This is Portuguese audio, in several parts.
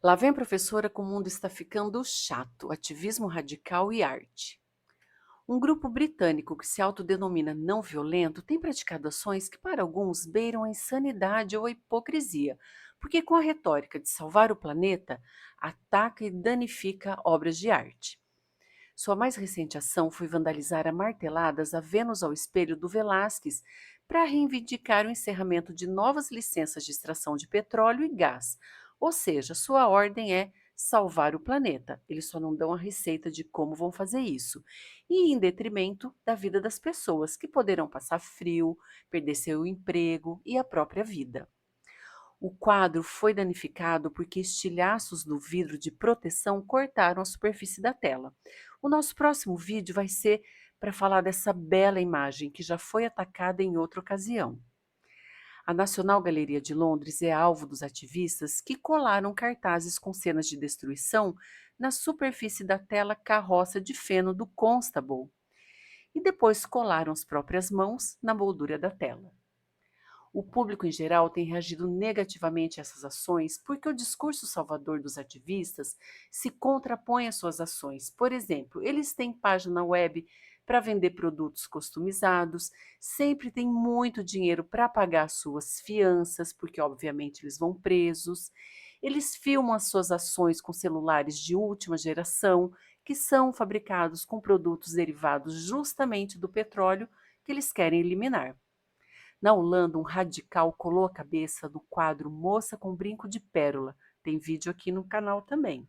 Lá vem a professora com o mundo está ficando chato, ativismo radical e arte. Um grupo britânico que se autodenomina não violento tem praticado ações que para alguns beiram a insanidade ou a hipocrisia, porque com a retórica de salvar o planeta, ataca e danifica obras de arte. Sua mais recente ação foi vandalizar a marteladas a Vênus ao espelho do Velázquez para reivindicar o encerramento de novas licenças de extração de petróleo e gás. Ou seja, sua ordem é salvar o planeta. Eles só não dão a receita de como vão fazer isso. E em detrimento da vida das pessoas, que poderão passar frio, perder seu emprego e a própria vida. O quadro foi danificado porque estilhaços do vidro de proteção cortaram a superfície da tela. O nosso próximo vídeo vai ser para falar dessa bela imagem que já foi atacada em outra ocasião. A National Galeria de Londres é alvo dos ativistas que colaram cartazes com cenas de destruição na superfície da tela carroça de feno do Constable e depois colaram as próprias mãos na moldura da tela. O público em geral tem reagido negativamente a essas ações porque o discurso salvador dos ativistas se contrapõe às suas ações. Por exemplo, eles têm página web para vender produtos customizados, sempre têm muito dinheiro para pagar suas fianças, porque obviamente eles vão presos. Eles filmam as suas ações com celulares de última geração, que são fabricados com produtos derivados justamente do petróleo que eles querem eliminar. Na Holanda, um radical colou a cabeça no quadro Moça com Brinco de Pérola. Tem vídeo aqui no canal também.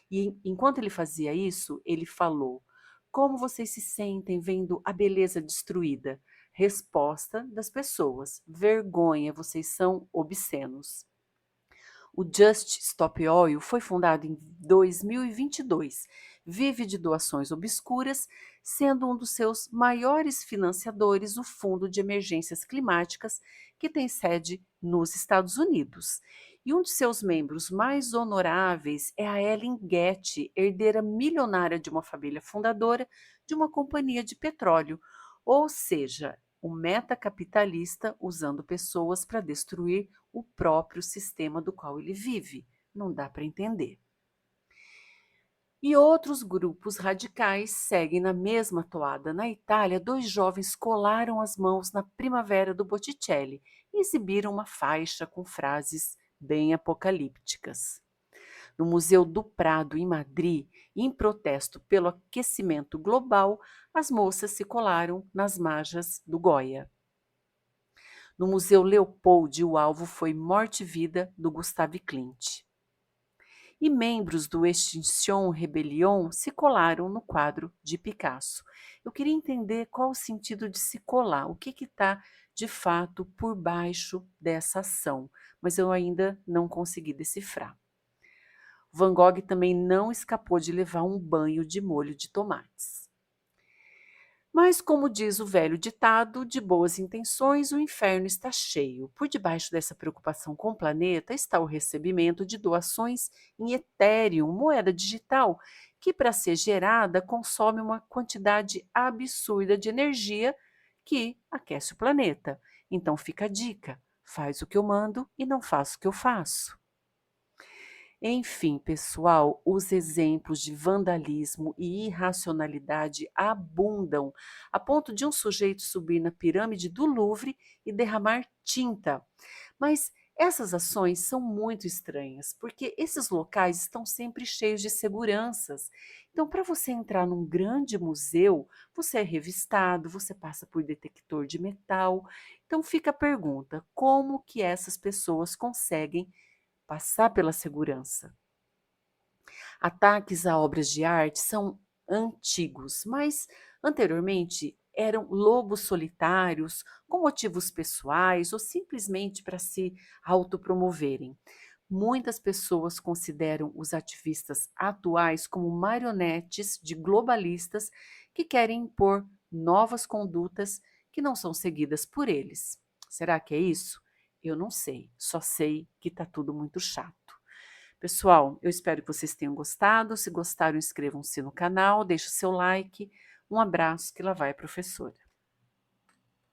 E enquanto ele fazia isso, ele falou: Como vocês se sentem vendo a beleza destruída? Resposta das pessoas: Vergonha, vocês são obscenos. O Just Stop Oil foi fundado em 2022. Vive de doações obscuras, sendo um dos seus maiores financiadores o Fundo de Emergências Climáticas, que tem sede nos Estados Unidos. E um de seus membros mais honoráveis é a Ellen Getty, herdeira milionária de uma família fundadora de uma companhia de petróleo, ou seja, o metacapitalista usando pessoas para destruir o próprio sistema do qual ele vive. Não dá para entender. E outros grupos radicais seguem na mesma toada. Na Itália, dois jovens colaram as mãos na Primavera do Botticelli e exibiram uma faixa com frases bem apocalípticas. No Museu do Prado, em Madrid, em protesto pelo aquecimento global, as moças se colaram nas margens do Goya. No Museu Leopold, o alvo foi Morte e Vida, do Gustave Klimt. E membros do Extinction Rebellion se colaram no quadro de Picasso. Eu queria entender qual o sentido de se colar, o que está de fato por baixo dessa ação, mas eu ainda não consegui decifrar. Van Gogh também não escapou de levar um banho de molho de tomates. Mas, como diz o velho ditado, de boas intenções o inferno está cheio. Por debaixo dessa preocupação com o planeta está o recebimento de doações em Ethereum, moeda digital, que, para ser gerada, consome uma quantidade absurda de energia que aquece o planeta. Então fica a dica: faz o que eu mando e não faça o que eu faço. Enfim, pessoal, os exemplos de vandalismo e irracionalidade abundam, a ponto de um sujeito subir na pirâmide do Louvre e derramar tinta. Mas essas ações são muito estranhas, porque esses locais estão sempre cheios de seguranças. Então, para você entrar num grande museu, você é revistado, você passa por detector de metal. Então, fica a pergunta: como que essas pessoas conseguem passar pela segurança? Ataques a obras de arte são antigos, mas anteriormente eram lobos solitários com motivos pessoais ou simplesmente para se autopromoverem. Muitas pessoas consideram os ativistas atuais como marionetes de globalistas que querem impor novas condutas que não são seguidas por eles. Será que é isso? Eu não sei, só sei que está tudo muito chato. Pessoal, eu espero que vocês tenham gostado. Se gostaram, inscrevam-se no canal, deixe o seu like. Um abraço, que lá vai a professora.